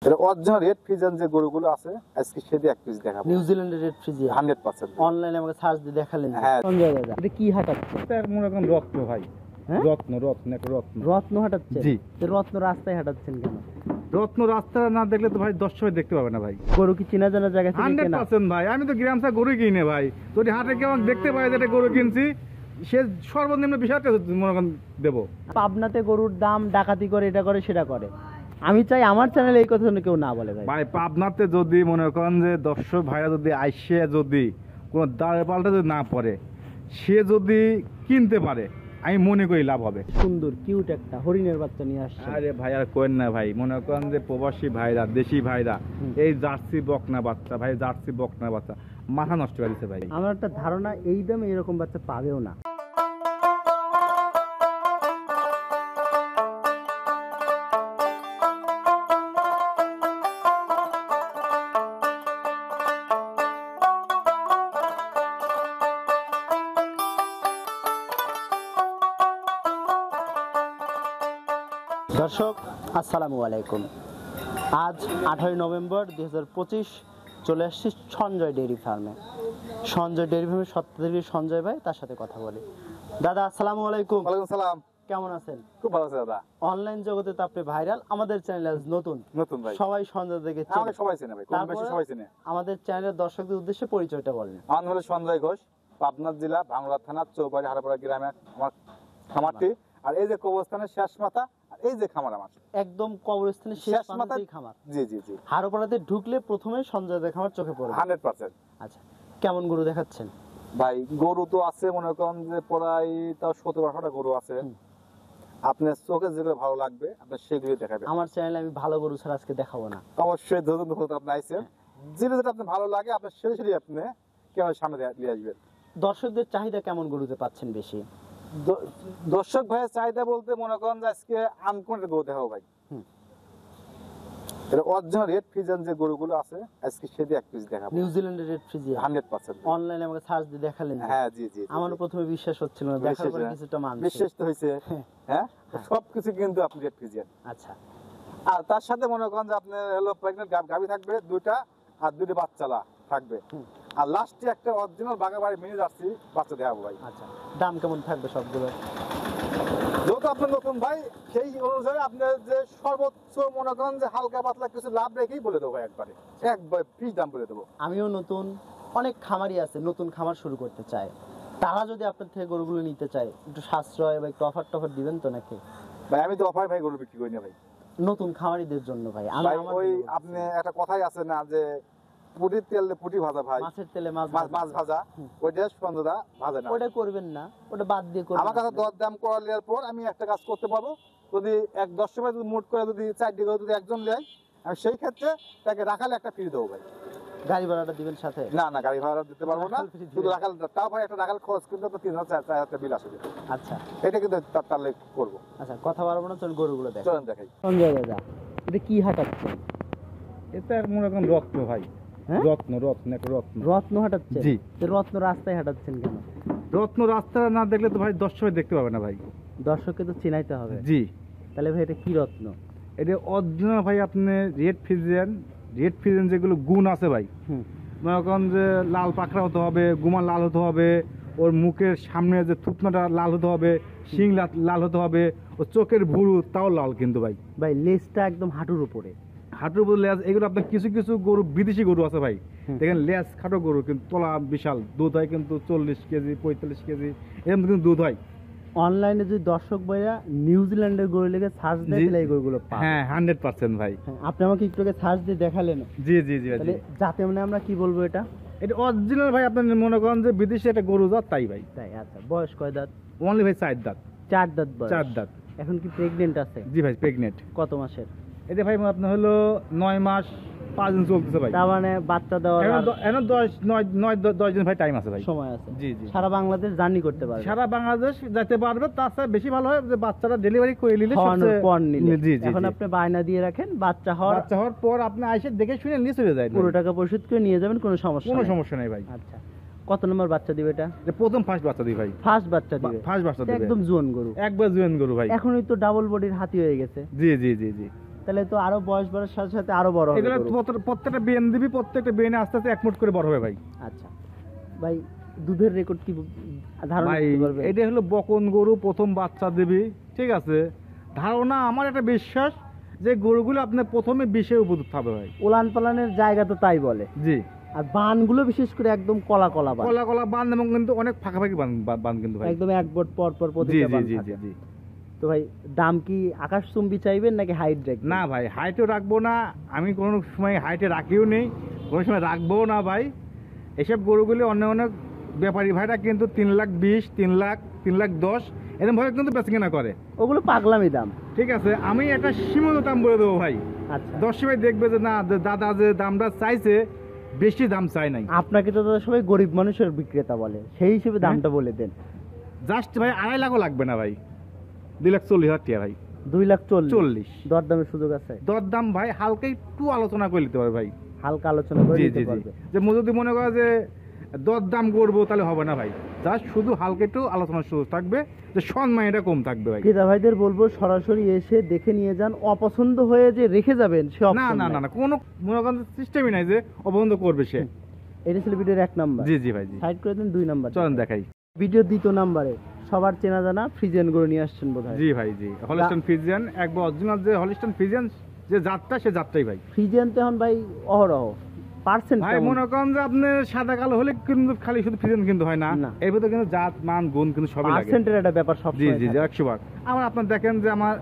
এটা original red Friesian যে গরুগুলো আছে আজকে সেটা এক পিস দেখাবো। নিউজিল্যান্ডের রেড ফ্রিজিয়ান 100%। অনলাইনে আমাকে সার্চ দিয়ে দেখালেন। হ্যাঁ। সঞ্জয় দাদা এটা কি হাঁটাচ্ছে? এটা মনে করেন রত্ন ভাই। হ্যাঁ? রত্ন একটা রত্ন। রত্ন হাঁটাচ্ছে? জি। তো রত্ন রাস্তায় হাঁটাচ্ছেন কেন? রত্ন রাস্তা না দেখলে তো ভাই দর্শক দেখতে পাবে না ভাই। গরু কি চেনা জানা জায়গা থেকে কেনা? 100% ভাই। আমি তো গ্রাম থেকে গরু কিনে ভাই। যদি হাটে কেউ দেখতে পায় যে এটা গরু কিনছি, সে সর্বনিম্ন 20,000 টাকা মনে করেন দেবো। পাবনাতে গরুর দাম ডাকাতি করে, এটা করে সেটা করে। আমি চাই আমার চ্যানেলে এই কথা যেন কেউ না বলে ভাই। ভাই পাবনাতে যদি মনে করেন যে দর্শক ভাইরা যদি আইসে যদি কোনো দাঁড়ে পাল্টা যদি না পড়ে, সে যদি কিনতে পারে আমি মনে করি লাভ হবে। সুন্দর কিউট একটা হরিণের বাচ্চা নিয়ে আসছে। আরে ভাই আর কোয়েন না ভাই, মনে করেন যে প্রবাসী ভাইরা দেশি ভাইরা এই জার্সি বকনা বাচ্চা ভাই, জার্সি বকনা বাচ্চা মাথা নষ্ট করে দিচ্ছে ভাই। আমার একটা ধারণা এই দামে এরকম বাচ্চা পাবেও না। দর্শক আসসালামু আলাইকুম। আজ 18 নভেম্বর 2025 চলে আসছি সঞ্জয় ডেয়ারি ফার্মে। সঞ্জয় ডেয়ারি ফার্মের সত্ত্বাধিকারী সঞ্জয় ভাই, তার সাথে কথা বলি। দাদা আসসালামু আলাইকুম। ওয়ালাইকুম সালাম। কেমন আছেন? খুব ভালো আছে দাদা। অনলাইন জগতে তো আপনি ভাইরাল, আমাদের চ্যানেল আজ নতুন ভাই সবাই সঞ্জয় দেখে আমাকে সবাই চেনে ভাই, কম বেশি সবাই চেনে। আমাদের চ্যানেলের দর্শকদের উদ্দেশ্যে পরিচয়টা বলেন। আমার নাম হলো সঞ্জয় ঘোষ, পাবনা জেলা ভাঙড়া থানা চৌবাড়ি হারাপাড়া গ্রামে আমার খামারটি। আর এই যে কবরস্থানের শেষ মাথা, আর এই যে খামার আমার একদম কবরস্থানের শেষ মাথাতেই খামার। জি জি জি। হারোপাড়াতে ঢুকলে প্রথমে সঞ্জয় ভাই খামার চোখে পড়বে 100%। আচ্ছা, কেমন গরু দেখাচ্ছেন ভাই? গরু তো আছে মনে করেন যে প্রায় তাও 17-18টা গরু আছে। আপনার চোখে যেগুলো ভালো লাগবে আপনি সেগুলো দেখাবেন। আমার চ্যানেলে আমি ভালো গরু ছাড়া আজকে দেখাবো না। অবশ্যই ধরুন আপনি আইছেন, যেটা আপনার ভালো লাগে আপনার সেটাই আপনি কেমন সামনে দিয়ে আসবেন। দর্শকদের চাহিদা কেমন গরুতে পাচ্ছেন বেশি? দর্শক ভাইয়ের চাহিদা বলতে মনে করেন যে আজকে আনকোয়ালিটি গরু দেখাবো ভাই। এটা অরিজিনাল রেড ফ্রিজিয়ান যে গরুগুলো আছে আজকে সেটা এক পিস দেখাবো। নিউজিল্যান্ডের রেড ফ্রিজিয়ান 100%। অনলাইনে আমাকে সার্চ দিয়ে দেখালেন। হ্যাঁ জি জি। আমার প্রথমে বিশ্বাস হচ্ছিল না, দেখার পরে কিছুটা মানছি। বিশ্বাস তো হয়েছে। হ্যাঁ, সবকিছু কিন্তু আপনি রেড ফ্রিজিয়ান। আচ্ছা, আর তার সাথে মনে করেন যে আপনার হলো প্রেগন্যান্ট গাভী থাকবে দুইটা, আর দুইটা বাচ্চালা থাকবে। আর লাস্টে একটা অরিজিনাল বাগাবাড়ি মিনি জার্সি বাচ্চা দেখাবো ভাই। আচ্ছা, দাম কেমন থাকবে সবগুলো? যেহেতু আপনার নতুন ভাই, সেই অনুযায়ী আপনার যে সর্বোচ্চ মনে করেন যে হালকা পাতলা কিছু লাভ রেখেই বলে দেবো একবার ফ্রি দাম বলে দেবো। আমিও নতুন, অনেক খামারি আছে নতুন খামার শুরু করতে চায়, তারা যদি আপনার থেকে গরুগুলো নিতে চায় একটু সাশ্রয় বা একটু অফার টফার দিবেন তো নাকি? ভাই আমি তো অফার ভাই গরু বিক্রি করি না ভাই, নতুন খামারিদের জন্য ভাই। ওই আপনি একটা কথাই আছে না যে পুটির তেল পুটি ভাজা ভাই, মাছের তেলে মাছ ভাজা, ওইটা সন্ধ্যা ভাজা না, ওটা করবেন না, ওটা বাদ দিয়ে করবেন। আমার কাছে দর দাম করা নেওয়ার পর আমি একটা কাজ করতে পারবো। যদি 10 সময় যদি মুট করে যদি 4 দিকে যদি একজন নেয়, আমি সেই ক্ষেত্রে তাকে রাখালে একটা ফ্রি দেবো ভাই। গাড়ি ভাড়াটা দিবেন সাথে? না না, গাড়ি ভাড়া দিতে পারবো না, শুধু রাখাল। তাও ভাই একটা রাখাল খরচ কিন্তু 3,000-4,000 বিল আসবে। আচ্ছা, এটা কিন্তু তাহলে করবো। আচ্ছা, কথা বলবো না, চল গরুগুলো দেখ। চলেন দেখাই। সঞ্জয় দাদা এটা কি হাঁটাচ্ছে? এটা মনে করেন রত্ন ভাই। হ্যাঁ? রত্ন একটা রত্ন। রত্ন হাঁটাচ্ছে? জি। রত্ন রাস্তায় হাঁটাচ্ছেন কেন? রত্ন রাস্তা না দেখলে তো ভাই দর্শক দেখতে পাবে না ভাই। দর্শককে তো চিনাইতে হবে। জি। তাহলে ভাই এটা কি রত্ন? এটা অরিজিনাল ভাই আপনি রেড ফ্রিজিয়ান যেগুলো গুণ আছে ভাই। মনে করেন যে লাল পাখরা হতে হবে, গুমা লাল হতে হবে, ওর মুখের সামনে যে থুতনাটা লাল হতে হবে, শিং লাল হতে হবে, ও চোখের ভুরু তাও লাল কিন্তু ভাই। ভাই লেজটা একদম হাঁটুর উপরে। হাঁটুর উপর লেজ। এগুলো আপনার কিছু কিছু গরু বিদেশি গরু আছে ভাই, দেখেন লেজ খাটো গরু কিন্তু তলা বিশাল, দুধ হয় কিন্তু 40 কেজি 45 কেজি এরকম কিন্তু দুধ হয়। অনলাইনে যদি দর্শক ভাইরা নিউজিল্যান্ডের গরু লেগে সার্চ দেয় তাহলে এই গরুগুলো পাবে। হ্যাঁ 100% ভাই। আপনি আমাকে একটু আগে সার্চ দিয়ে দেখালেন। জি জি জি। তাহলে যাতে মানে আমরা কি বলবো এটা অরিজিনাল ভাই। আপনি মনে করেন যে বিদেশি একটা গরু জাত তাই ভাই। তাই? আচ্ছা, বয়স কয় দাঁত? অনলি ভাই 4 দাঁত। 4 দাঁত বয়স? 4 দাঁত। এখন কি প্রেগনেন্ট আছে? জি ভাই প্রেগনেন্ট। কত মাসের? এটা ভাই আপনার হলো 9 মাস 5 দিন চলতেছে ভাই। তার মানে বাচ্চা দেওয়ার এখন 10 দিন ভাই টাইম আছে ভাই, সময় আছে। জি জি। সারা বাংলাদেশ জার্নি করতে পারবে? সারা বাংলাদেশ যেতে পারবে। তাছাড়া বেশি ভালো হয় যে বাচ্চারা ডেলিভারি করে নিলে পর নিলে। জি জি। এখন আপনি বায়না দিয়ে রাখেন, বাচ্চা হওয়ার পর আপনি আইসে দেখে শুনে নিয়ে চলে যায়, পুরো টাকা পরিশোধ করে নিয়ে যাবেন, কোনো সমস্যা নেই ভাই। আচ্ছা, কত নম্বর বাচ্চা দিবে এটা? প্রথম ফার্স্ট বাচ্চা দিই ভাই। ফার্স্ট বাচ্চা দিবে? ফার্স্ট বাচ্চা দিবে। একদম জোয়ান গরু? একবার জোয়ান গরু ভাই। এখনই তো ডাবল বডির হাতি হয়ে গেছে। জি জি জি জি। তাহলে তো আরো বয়স বাড়ার সাথে সাথে আরো বড় হবে এগুলো গরু। প্রত্যেকটা বিয়ান দিবি, প্রত্যেকটা বিয়ানে আস্তে আস্তে 1 মুঠ করে বড় হবে ভাই। আচ্ছা ভাই, দুধের রেকর্ড কি ধারণা ভাই করতে পারবে? এটা হলো বকন গরু, প্রথম বাচ্চা দিবি, ঠিক আছে। ধারণা আমার একটা বিশ্বাস যে গরুগুলো আপনার প্রথমে 20-এর উপযুক্ত হবে ভাই। উলান পালানের জায়গা তো তাই বলে। জি, আর বানগুলো বিশেষ করে একদম কলা কলা বান, কলা কলা বান, এবং কিন্তু অনেক ফাঁকাফাঁকি বান কিন্তু ভাই। একদম এক বট পর পর জি প্রতিটা জি বান জি থাকে। জি জি। তো ভাই দাম কি আকাশচুম্বী চাইবেন নাকি হাইট রাখবেন? না ভাই, হাইটও রাখবো না, আমি কোনো সময় হাইটে রাখিও নেই, কোনো সময় রাখবো না ভাই। এসব গরুগুলি অনেক ব্যাপারী ভাইরা কিন্তু 3,20,000, 3,00,000, 3,10,000 এরকম ভাবে কিন্তু বেচাকেনা করে। ওগুলো পাগলামি দাম। ঠিক আছে, আমি একটা সীমিত দাম বলে দেবো ভাই। আচ্ছা, দর্শক ভাই দেখবে যে না, দাদা যে দামটা চাইছে বেশি দাম চাই নাই। আপনাকে তো দাদা সবাই গরিব মানুষের বিক্রেতা বলে, সেই হিসেবে দামটা বলে দেন। জাস্ট ভাই 2.5 লাখও লাগবে না ভাই, 2,40,000 টাকা ভাই। 2,40,000 40 দরদামের সুযোগ আছে? দরদাম ভাই হালকা একটু আলোচনা করে নিতে পারে ভাই। হালকা আলোচনা করে জি নিতে জি জি, পারবে। যে যদি মনে করে যে দরদাম করবো তাহলে হবে না ভাই, জাস্ট শুধু হালকা একটু আলোচনার সুযোগ থাকবে, যে সম্মান এটা কম থাকবে ভাই। ক্রেতা ভাইদের বলবো সরাসরি এসে দেখে নিয়ে যান, অপছন্দ হয়ে যে রেখে যাবেন সে না option না নাই। না না, কোনো মনে করেন সিস্টেমই নাই যে অবন্ধ করবে সে। এটা ছিল ভিডিওর 1 নাম্বার। জি জি ভাই জি, সাইড করে দেন 2 নাম্বার। চলেন দেখাই। ভিডিওর 2 নাম্বারে সবার চেনা জানা ফ্রিজিয়ান গরু নিয়ে আসছেন বোধহয়। জি ভাই জি, হলিস্টাইন ফ্রিজিয়ান, একবার অরিজিনাল যে হলিস্টাইন ফ্রিজিয়ান যে জাতটা, সে জাতটাই ভাই। ফ্রিজিয়ান তো এখন ভাই অহরহ পার্সেন্ট ভাই মনে করেন যে আপনি সাদা কালো হলে কিন্তু খালি শুধু ফ্রিজিয়ান কিন্তু হয় না, না। এর ভিতরে কিন্তু জাত মান গুণ কিন্তু সবই লাগে। পার্সেন্টের একটা ব্যাপার সব জি জি জি, 100 বার। আমার আপনার দেখেন যে আমার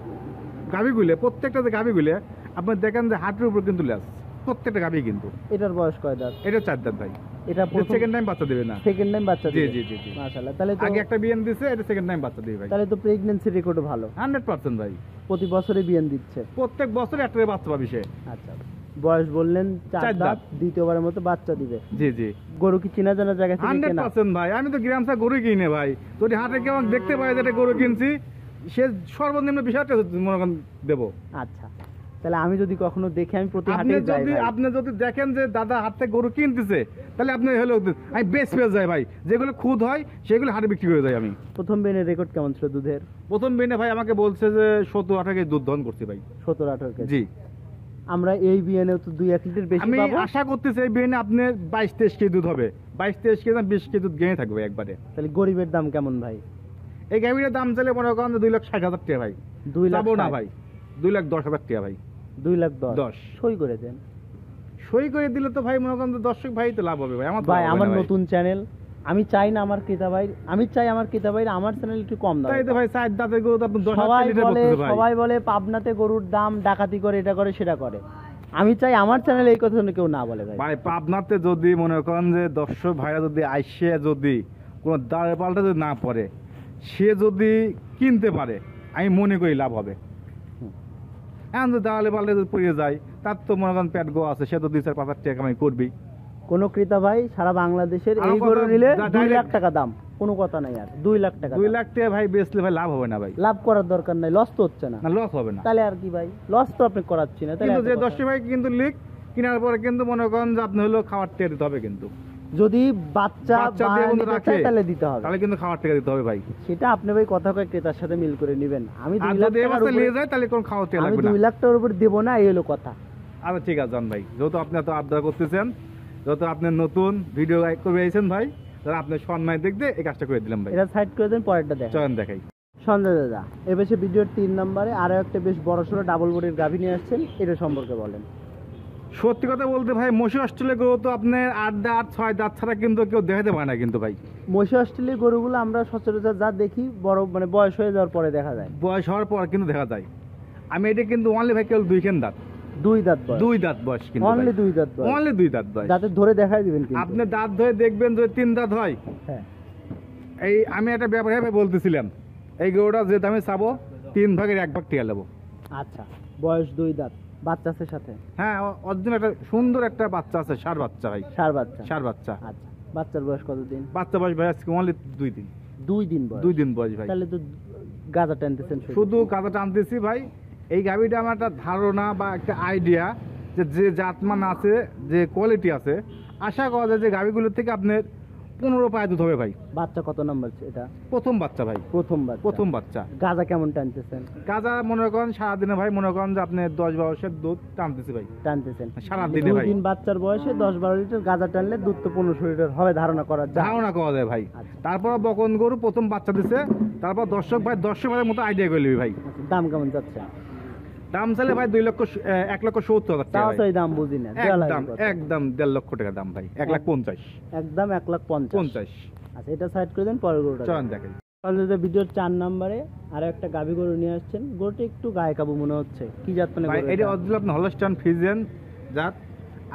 গাভিগুলো, প্রত্যেকটা যে গাভিগুলো আপনার দেখেন যে হাটের উপর কিন্তু লেস, প্রত্যেকটা গাভি কিন্তু। এটার বয়স কয় দাঁত? এটা 4 দাঁত ভাই। এটা সেকেন্ড টাইম বাচ্চা দেবে না। সেকেন্ড টাইম বাচ্চা জি দিবে? জি জি জি, মাশাআল্লাহ। তাহলে তো আগে একটা বিয়ান দিছে, এটা সেকেন্ড টাইম বাচ্চা দেবে ভাই। তাহলে তো প্রেগন্যান্সি রেকর্ডও ভালো। 100% ভাই, প্রতি বছরে বিয়ান দিচ্ছে। প্রত্যেক বছর একটা বাচ্চা পাবি সে। আচ্ছা, বয়স বললেন 4 4 দাঁত, দাঁত। দ্বিতীয়বারের মতো বাচ্চা দিবে। জি জি, গরু কি চেনা জানা জায়গা থেকে কেনা? 100% ভাই। আমি তো গ্রাম থেকে গরু কিনে ভাই, যদি হাটে কেউ আমাকে দেখতে পায় যে একটা গরু কিনছি, সে সর্বনিম্ন বিষয়টা মনে করেন দেবো। আচ্ছা, তাহলে আমি যদি কখনো দেখি, আমি প্রতি আপনি হাটে যাই যদি ভাই। আপনি যদি দেখেন যে দাদা হাট থেকে গরু কিনতেছে, তাহলে আপনি হলো আমি বেশ পেয়ে যাই ভাই, যেগুলো খুদ হয় সেগুলো হাটে বিক্রি করে যাই আমি। প্রথম বেনের রেকর্ড কেমন ছিল দুধের? প্রথম বেনে ভাই আমাকে বলছে যে 17-18 কেজি দুধ দহন করছি ভাই। 17-18 কেজি। জি, আমরা এই বিয়ানেও তো 2-1 লিটার বেশি আমি পাবো। আশা করতেছি এই বেনে আপনার 22-23 কেজি দুধ হবে, 22-23 কেজি, 20 কেজি দুধ গেঁয়ে থাকবে একবারে। তাহলে গরিবের দাম কেমন ভাই? এই গাভীটার দাম চাইলে মনে করেন 2,60,000 টাকা ভাই। 2 লাখ যাবো না ভাই, 2,10,000 টাকা ভাই। 2,10,000 10 সই করে দেন সই করে দিলে তো ভাই মনে করেন দর্শক ভাই তো লাভ হবে ভাই। আমার তো ভাই, লাভ হবে আমার না ভাই। নতুন চ্যানেল, আমি চাই না আমার ক্রেতা ভাই, আমি চাই আমার ক্রেতা ভাই আমার চ্যানেল একটু কম দাম। তাই তো ভাই, 4 দাঁতের গরু তো আপনি 10,000 সবাই লিটার বলে করতেছে ভাই। সবাই বলে পাবনাতে গরুর দাম ডাকাতি করে, এটা করে সেটা করে। আমি চাই আমার চ্যানেলে এই কথা যেন কেউ না বলে ভাই। ভাই পাবনাতে যদি মনে করেন যে দর্শক ভাইরা যদি আইসে যদি কোনো দাঁড়ে পাল্টা যদি না পড়ে, সে যদি কিনতে পারে, আমি মনে করি লাভ হবে। এখন যদি দাঁড়ালে পাল্টে যদি পড়ে যায়, তার তো মনে করেন পেট গো আছে, সে তো 2-4-5 টাকা কামাই করবি। কোন ক্রেতা ভাই সারা বাংলাদেশের আমার এই গরু কথা নিলে direct- 2 লাখ টাকা দাম, কোনো কথা নাই আর 2 লাখ টাকা 2 দাম। লাখ টাকা ভাই বেচলে ভাই লাভ হবে না ভাই, লাভ করার দরকার নাই, লস তো হচ্ছে না। না লস হবে না। তাহলে আর কি ভাই, লস তো আপনি করাচ্ছি না। তাহলে কিন্তু এত যে কথা। দর্শক ভাই কিন্তু লিখ কেনার পরে কিন্তু মনে করেন যে আপনি হলো খাওয়ার টাকা দিতে হবে, কিন্তু যদি বাচ্চা বাচ্চা দিয়ে বানিয়ে কিন্তু নিতে রাখে, চায় তাহলে দিতে হবে। তাহলে কিন্তু খাওয়ার টাকা দিতে হবে ভাই। সেটা আপনি ভাই কথা কয় ক্রেতার সাথে মিল করে নেবেন। আমি আর 2 লাখ যদি টাকার এবার নিয়ে উপরে, যায় তাহলে কোন খাওয়ার টাকা আমি লাগবে না। 2 লাখ টাকার উপর দেবো না, এই হলো কথা। আচ্ছা ঠিক আছে জান ভাই, যেহেতু আপনি এত আবদার করতেছেন, যেহেতু আপনি নতুন ভিডিও করে আইছেন ভাই, তাহলে আপনি সম্মান দেখতে এই কাজটা করে দিলাম ভাই। এটা সাইড করে দেন, পরেরটা দেখেন। চলেন দেখাই। সঞ্জয় দাদা, এবার সে ভিডিওর 3 নম্বরে আরো একটা বেশ বড়সড় ডাবল বডির গাভী নিয়ে আসছেন, এটা সম্পর্কে বলেন। সত্যি কথা বলতে ভাই, মশি অস্ট্রেলিয়া গরু তো আপনার 8 দাঁত 6 দাঁত ছাড়া কিন্তু কেউ দেখাতে পারে না কিন্তু ভাই। মহিষা অস্ট্রেলিয়া গরুগুলো আমরা সচরাচর যা দেখি বড় মানে বয়স হয়ে যাওয়ার পরে দেখা যায়। বয়স হওয়ার পর কিন্তু দেখা যায়। আমি এটা কিন্তু অনলি ভাই কেবল 2 দাঁত, 2 দাঁত বয়স, 2 দাঁত বয়স কিন্তু অনলি 2 দাঁত বয়স। অনলি 2 দাঁত বয়স। দাঁতে ধরে দেখাই দিবেন কিন্তু আপনি দাঁত ধরে দেখবেন যদি 3 দাঁত হয়। হ্যাঁ, এই আমি একটা ব্যাপারে ভাই বলতেছিলাম, এই গরুটা যে দামে চাবো 3 ভাগের 1 ভাগ টিয়া নেবো। আচ্ছা, বয়স 2 দাঁত, বাচ্চা আছে সাথে? হ্যাঁ, অর্জুন একটা সুন্দর একটা বাচ্চা আছে, ষাঁড় বাচ্চা ভাই, ষাঁড় বাচ্চা। ষাঁড় বাচ্চা। আচ্ছা, বাচ্চার বয়স কতদিন? বাচ্চা বয়স ভাই আজকে অনলি 2 দিন। 2 দিন বয়স। 2 দিন বয়স ভাই। তাহলে তো গাজা টানতেছেন শুধু কাদা টানতেছি ভাই। এই গাভিটা আমার একটা ধারণা বা একটা আইডিয়া যে যে জাতমান আছে, যে কোয়ালিটি আছে, আশা করা যায় যে গাভিগুলোর থেকে আপনার 15 পায়ে দুধ হবে ভাই। বাচ্চা কত নম্বর এটা? প্রথম বাচ্চা ভাই, প্রথম বাচ্চা। গাজা কেমন টানতেছেন? গাজা মনে করেন সারাদিনে ভাই, মনে করেন যে আপনি 10-12 দুধ টানতেছি ভাই। টানতেছেন সারাদিনে ভাই। 2 দিন বাচ্চার বয়সে 10-12 লিটার গাজা টানলে দুধ তো 15 লিটার হবে ধারণা করা যায় ভাই। আচ্ছা। তারপর বকন গরু প্রথম বাচ্চা দিছে, তারপর দর্শক ভাইয়ের মতো আইডিয়া করে নিবি ভাই। আচ্ছা, দাম কেমন যাচ্ছে? দাম চাইলে ভাই 1,70,000 টাকা তাও ভাই। সেই দাম বুঝি না, একদম 1.5 লক্ষ টাকা দাম ভাই। 1,50,000। একদম 1,50,000। 50। আচ্ছা, এটা সাইড করে দেন, পরের গরুটা চলেন দেখেন। তাহলে ভিডিওর 4 নম্বরে আরো একটা গাভী গরু নিয়ে আসছেন। গরুটা একটু গায়ে কাবু মনে হচ্ছে, কি জাত মানে ভাই গরু এটা এটা? অরিজিনাল আপনার হলস্টাইন ফ্রিজিয়ান জাত।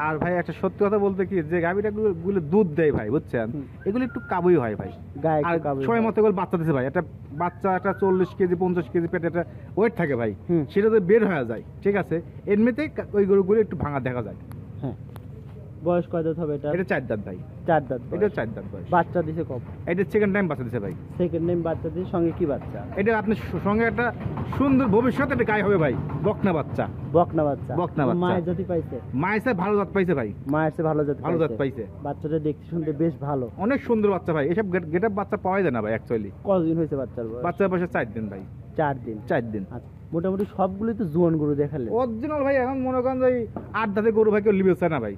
আর ভাই একটা সত্যি কথা বলতে কি, যে গাভীটা গুলো দুধ দেয় ভাই, বুঝছেন, এগুলো একটু কাবুই হয় ভাই। গায়ে আর একটু কাবু সময় মতো এগুলো বাচ্চা দিছে ভাই। একটা বাচ্চা একটা 40 কেজি 50 কেজি পেটে একটা ওয়েট থাকে ভাই, হুম। সেটা তো বের হয়ে যায়, ঠিক আছে। এমনিতেই ওই গরুগুলো একটু ভাঙা দেখা যায়। হ্যাঁ, বয়স কয় দাঁত হবে এটা? এটা 4 দাঁত ভাই। 4 দাঁত এটা বয়স। 4 দাঁত বয়স। বাচ্চা দিছে কব? এটা সেকেন্ড টাইম বাচ্চা দিছে ভাই। সেকেন্ড টাইম বাচ্চা দিছে, সঙ্গে কি বাচ্চা? এটা আপনার সঙ্গে একটা সুন্দর ভবিষ্যতে একটা গায়ে হবে ভাই, বকনা বাচ্চা। বকনা বাচ্চা। বকনা বাচ্চা। মায়ের জাতি পাইছে? মায়ের সাথে ভালো জাত পাইছে ভাই। মায়ের চেয়ে ভালো জাতি ভালো জাত পাইছে। বাচ্চাটা দেখতে শুনতে বেশ ভালো। অনেক সুন্দর বাচ্চা ভাই। এসব গেটআপ বাচ্চা পাওয়া যায় না ভাই অ্যাকচুয়ালি। কতদিন হয়েছে বাচ্চার বয়স? বাচ্চার বয়সে 4 দিন ভাই। 4 দিন। 4 দিন। আচ্ছা, মোটামুটি সবগুলোই তো জোয়ান গরু দেখালে। অরিজিনাল ভাই। এখন মনে করেন যে 8 দাঁতের গরু ভাই কেউ লিবে চায় না ভাই।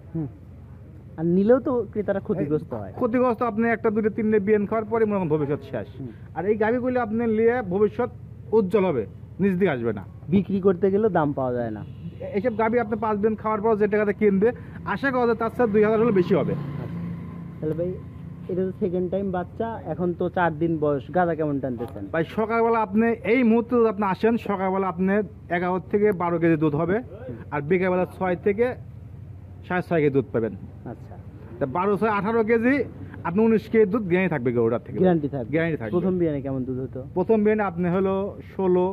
আর নিলেও তো ক্রেতারা ক্ষতিগ্রস্ত হয়। ক্ষতিগ্রস্ত আপনি একটা 2 3 বিয়ান খাওয়ার পরে মনে করেন ভবিষ্যৎ শেষ। আর এই গাভিগুলো আপনি নিয়ে ভবিষ্যৎ উজ্জ্বল হবে, নিজ দিকে আসবে না। বিক্রি করতে গেলেও দাম পাওয়া যায় না। এইসব গাভি আপনি 5 দিন খাওয়ার পর যে টাকাতে কিনবে, আশা করা যায় তার সাথে 2,000 হলে বেশি হবে। তাহলে ভাই এটা তো সেকেন্ড টাইম বাচ্চা, এখন তো 4 দিন বয়স। গাদা কেমন টানতেছেন? ভাই সকালবেলা আপনি এই মুহূর্তে যদি আপনি আসেন, সকালবেলা আপনি 11 থেকে 12 কেজি দুধ হবে, আর বিকেলবেলা 6 থেকে 6.5 কেজি দুধ পাবেন। আচ্ছা, 12 6 18 কেজি আপনি 19 কেজি দুধ গ্যারান্টি থাকবে গরুটার থেকে। গ্যারান্টি থাকবে? গ্যারান্টি থাকবে। প্রথম বিয়ানে কেমন দুধ হতো? প্রথম বিয়ানে আপনি হলো 16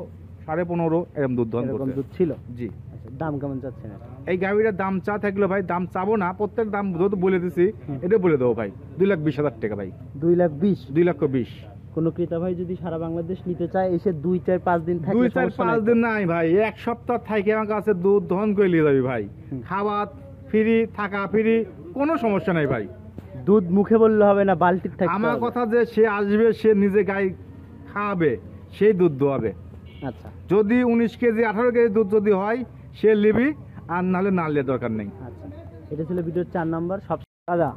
15.5 এরকম দুধ দহন এরকম করছে। দুধ ছিল? জি। আচ্ছা, দাম কেমন চাচ্ছেন এটা? এই গাড়িটার দাম চা থাকলো ভাই, দাম চাবো না, প্রত্যেক দাম যেহেতু বলে দিছি এটা বলে দেবো ভাই। 2,20,000 টাকা ভাই। 2,20,000? 2,20,000। কোন ক্রেতা ভাই যদি সারা বাংলাদেশ নিতে চায়, এসে 2-4-5 দিন থাকলে 2-4-5 দিন নাই ভাই, 1 সপ্তাহ থাকি আমার কাছে দুধ দহন করে নিয়ে যাবি ভাই। খাওয়া ফ্রি, থাকা ফ্রি, কোনো সমস্যা নাই ভাই। দুধ মুখে বললে হবে না, বালতির থাকতে আমার হবে। কথা যে সে আসবে, সে নিজে গাই খাওয়াবে, সেই দুধ দোয়াবে। আচ্ছা যদি 19 কেজি 18 কেজি দুধ যদি হয়, সে লিবি, আর নাহলে না লিয়ে দরকার নেই। আচ্ছা, এটা ছিল ভিডিওর 4 নাম্বার। দাদা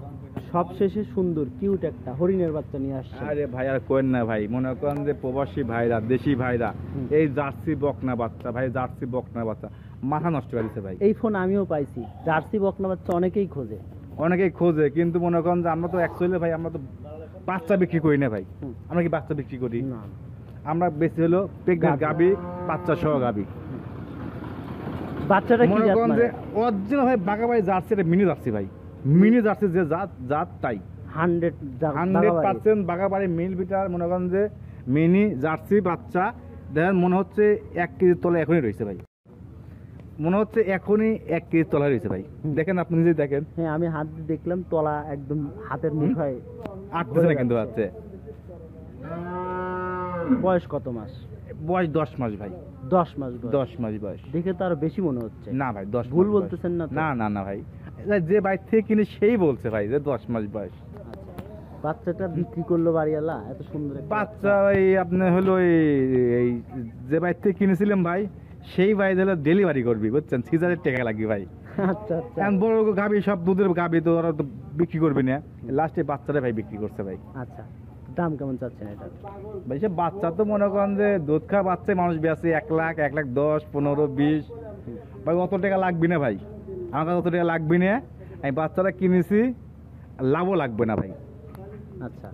সব শেষে সুন্দর কিউট একটা হরিণের বাচ্চা নিয়ে আসছে। আরে ভাই আর কোয়েন না ভাই, মনে করেন যে প্রবাসী ভাইরা, দেশি ভাইরা এই জার্সি বকনা বাচ্চা ভাই, জার্সি বকনা বাচ্চা মাথা নষ্ট করে দিচ্ছে ভাই। এই ফোন আমিও পাইছি, জার্সি বকনা বাচ্চা অনেকেই খোঁজে। অনেকেই খোঁজে, কিন্তু মনে করেন যে আমরা তো অ্যাকচুয়ালি ভাই, আমরা তো বাচ্চা বিক্রি করি না ভাই। আমরা কি বাচ্চা বিক্রি করি? না, আমরা বেশি হলো প্রেগনেন্ট গাবি, বাচ্চা সহ গাবি। বাচ্চাটা কি মনে জাত করেন মানে? যে অরিজিনাল ভাই বাঘাবাড়ি জার্সি, এটা মিনি জার্সি ভাই। মিনি জার্সি যে জাত, জাত তাই 100% 100% বাঘাবাড়ি মিল বিটার। মনে করেন যে মিনি জার্সি বাচ্চা দেখেন, মনে হচ্ছে 1 কেজির তলে এখনই রয়েছে ভাই। মনে হচ্ছে এখনই 1 কেজির তলায় রয়েছে ভাই। দেখেন, আপনি নিজেই দেখেন। হ্যাঁ, আমি হাত দিয়ে দেখলাম, তলা একদম হাতের মুঠায় আটতেছে না কিন্তু হচ্ছে। বয়স কত মাস? বয়স 10 মাস ভাই। 10 মাস বয়স? 10 মাস বয়স। দেখে তো আরো বেশি মনে হচ্ছে। না ভাই, 10 ভুল মাস বলতেছেন না তো? বয়স। না ভাই, যে বাইর থেকে কিনে সেই বলছে ভাই যে 10 মাস বয়স। আচ্ছা, বাচ্চাটা বিক্রি করলো বাড়িওয়ালা, এত সুন্দর একটা বাচ্চা ভাই আপনি হলো এই যে বাইর থেকে কিনেছিলাম ভাই, সেই ভাই হলো ডেলিভারি করবি, বুঝছেন, 3000 টাকা লাগবে ভাই। আচ্ছা আচ্ছা এখন বড় গাবি, সব দুধের গাবি তো ওরা তো বিক্রি করবি না, লাস্টে বাচ্চাটা ভাই বিক্রি করছে ভাই। আচ্ছা, দাম কেমন চাচ্ছেন এটা? ভাই সে বাচ্চা তো মনে করেন যে দুধ খাওয়া বাচ্চায় মানুষ বেশি 1 লাখ, 1,10,000, 15, 20 ভাই। অত টাকা লাগবে না ভাই, আমার কাছে অত টাকা লাগবে না। আমি বাচ্চাটা কিনেছি, লাভও লাগবে না ভাই। আচ্ছা,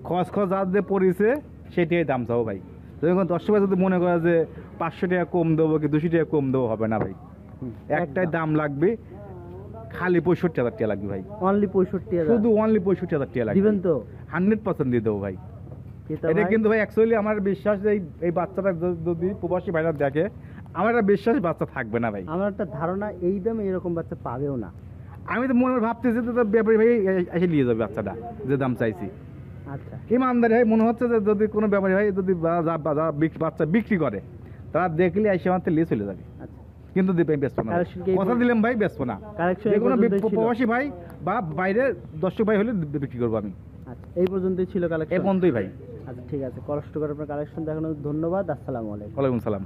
খরচ যা দিয়ে পড়েছে সেটাই দাম চাও ভাই। যখন 10 টাকা যদি মনে করা যে 500 টাকা কম দেবো কি 200 টাকা কম দেবো, হবে না ভাই। একটাই দাম লাগবে, খালি 65,000 টাকা লাগবে ভাই। অনলি 65,000? শুধু অনলি 65,000 টাকা লাগবে। দিবেন তো? 100% দিয়ে দেবো ভাই। এটা কিন্তু ভাই অ্যাকচুয়ালি আমার বিশ্বাস, এই বাচ্চাটা যদি প্রবাসী ভাইরা দেখে, আমার একটা বিশ্বাস বাচ্চা থাকবে না ভাই। আমার একটা ধারণা এই দামে এরকম বাচ্চা পাবেও না। আমি তো মনে ভাবতেছি তো ব্যাপারী ভাই এসে নিয়ে যাবে বাচ্চাটা, যে দাম চাইছি। আচ্ছা, ইমানদারি ভাই মনে হচ্ছে যে যদি কোনো ব্যাপারী ভাই যদি বাচ্চা বিক্রি করে, তারা দেখলে এসে আমার নিয়ে চলে যাবে। আচ্ছা, কিন্তু বেচবো না, কথা দিলাম ভাই, বেচবো না। কালেকশন যে কোনো প্রবাসী ভাই বা বাইরের দর্শক ভাই হলে বিক্রি করবো আমি। আচ্ছা, এই পর্যন্তই ছিল এ কালেকশন। পর্যন্তই ভাই। আচ্ছা ঠিক আছে, কষ্ট করে আপনার কালেকশন দেখানোর ধন্যবাদ। আসসালামু আলাইকুম। ওয়ালাইকুম সালাম।